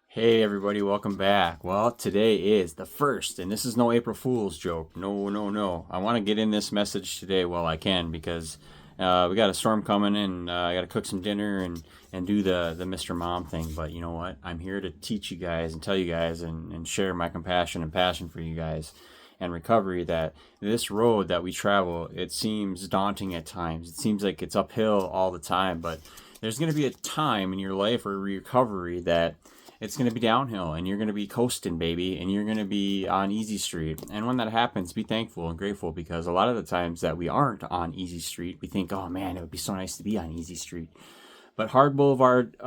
Hey everybody, welcome back. Well, today is the first, and this is no April Fool's joke. No, no, no. I want to get in this message today while I can because we got a storm coming and I got to cook some dinner and do the Mr. Mom thing. But you know what? I'm here to teach you guys and tell you guys and share my compassion and passion for you guys and recovery that this road that we travel, it seems daunting at times. It seems like it's uphill all the time, but there's going to be a time in your life or recovery that it's going to be downhill and you're going to be coasting, baby, and you're going to be on easy street. And when that happens, be thankful and grateful because a lot of the times that we aren't on easy street, we think, oh man, it would be so nice to be on easy street. But hard boulevard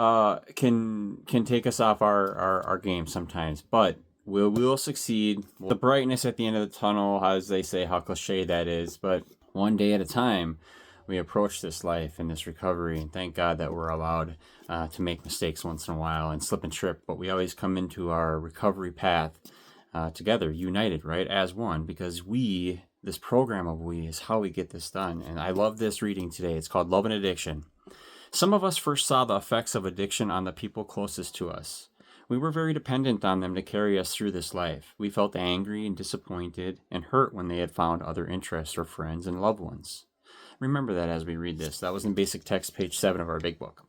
can take us off our game sometimes, but we'll succeed. The brightness at the end of the tunnel, as they say, how cliche that is, but one day at a time we approach this life and this recovery, and thank God that we're allowed to make mistakes once in a while and slip and trip, but we always come into our recovery path together, united, right, as one, because this program of we is how we get this done. And I love this reading today. It's called Love and Addiction. Some of us first saw the effects of addiction on the people closest to us. We were very dependent on them to carry us through this life. We felt angry and disappointed and hurt when they had found other interests or friends and loved ones. Remember that as we read this. That was in basic text, page 7 of our big book.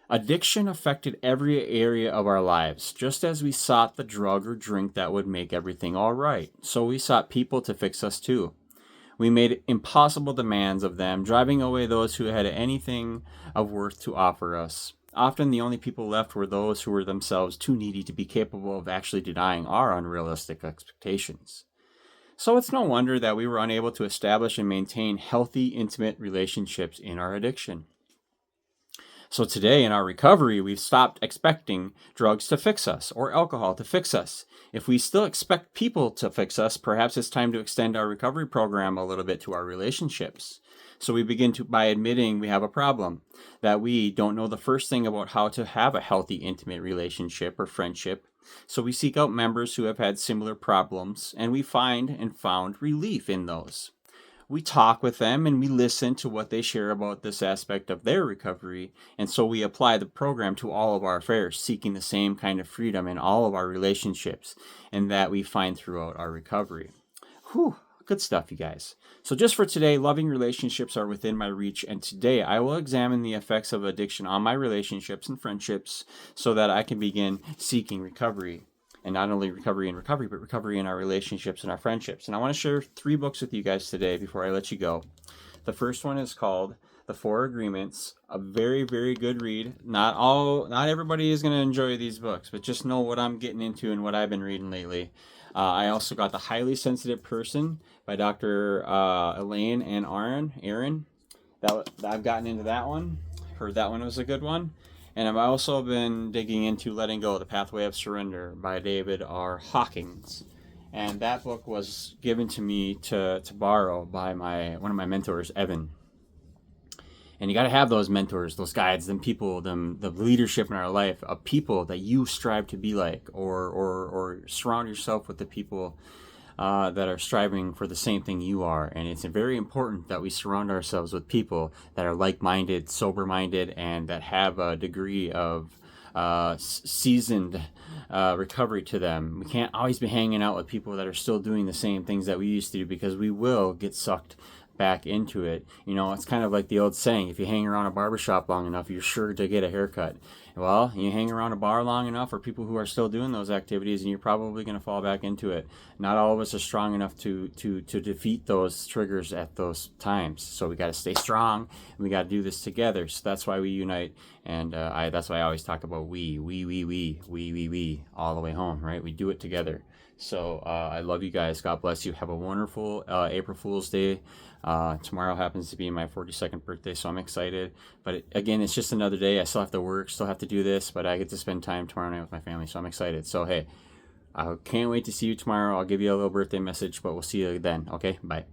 Addiction affected every area of our lives. Just as we sought the drug or drink that would make everything all right, so we sought people to fix us too. We made impossible demands of them, driving away those who had anything of worth to offer us. Often the only people left were those who were themselves too needy to be capable of actually denying our unrealistic expectations. So it's no wonder that we were unable to establish and maintain healthy, intimate relationships in our addiction. So today in our recovery, we've stopped expecting drugs to fix us or alcohol to fix us. If we still expect people to fix us, perhaps it's time to extend our recovery program a little bit to our relationships. So we begin by admitting we have a problem, that we don't know the first thing about how to have a healthy, intimate relationship or friendship. So we seek out members who have had similar problems, and we find and found relief in those. We talk with them and we listen to what they share about this aspect of their recovery, and so we apply the program to all of our affairs, seeking the same kind of freedom in all of our relationships, and that we find throughout our recovery. Whew, good stuff, you guys. So just for today, loving relationships are within my reach, and today I will examine the effects of addiction on my relationships and friendships so that I can begin seeking recovery. And not only recovery, but recovery in our relationships and our friendships. And I want to share 3 books with you guys today before I let you go. The first one is called The Four Agreements, a very, very good read. Not everybody is going to enjoy these books, but just know what I'm getting into and what I've been reading lately. I also got The Highly Sensitive Person by Dr. Elaine and Aaron. I've gotten into that one. Heard that one was a good one. And I've also been digging into Letting Go, The Pathway of Surrender by David R. Hawkins. And that book was given to me to borrow by one of my mentors, Evan. And you got to have those mentors, those guides, them people, the leadership in our life of people that you strive to be like, or surround yourself with the people that are striving for the same thing you are. And it's very important that we surround ourselves with people that are like-minded, sober-minded, and that have a degree of seasoned recovery to them. We can't always be hanging out with people that are still doing the same things that we used to do, because we will get sucked back into it. You know, it's kind of like the old saying, if you hang around a barbershop long enough, you're sure to get a haircut. Well, you hang around a bar long enough, or people who are still doing those activities, and you're probably going to fall back into it. Not all of us are strong enough to defeat those triggers at those times. So we got to stay strong, and we got to do this together. So that's why we unite, and that's why I always talk about we all the way home, right? We do it together. So I love you guys. God bless you. Have a wonderful April Fool's Day. Tomorrow happens to be my 42nd birthday, so I'm excited. But again, it's just another day. I still have to work, still have to do this, but I get to spend time tomorrow night with my family, so I'm excited. So hey, I can't wait to see you tomorrow. I'll give you a little birthday message, but we'll see you then. Okay, bye.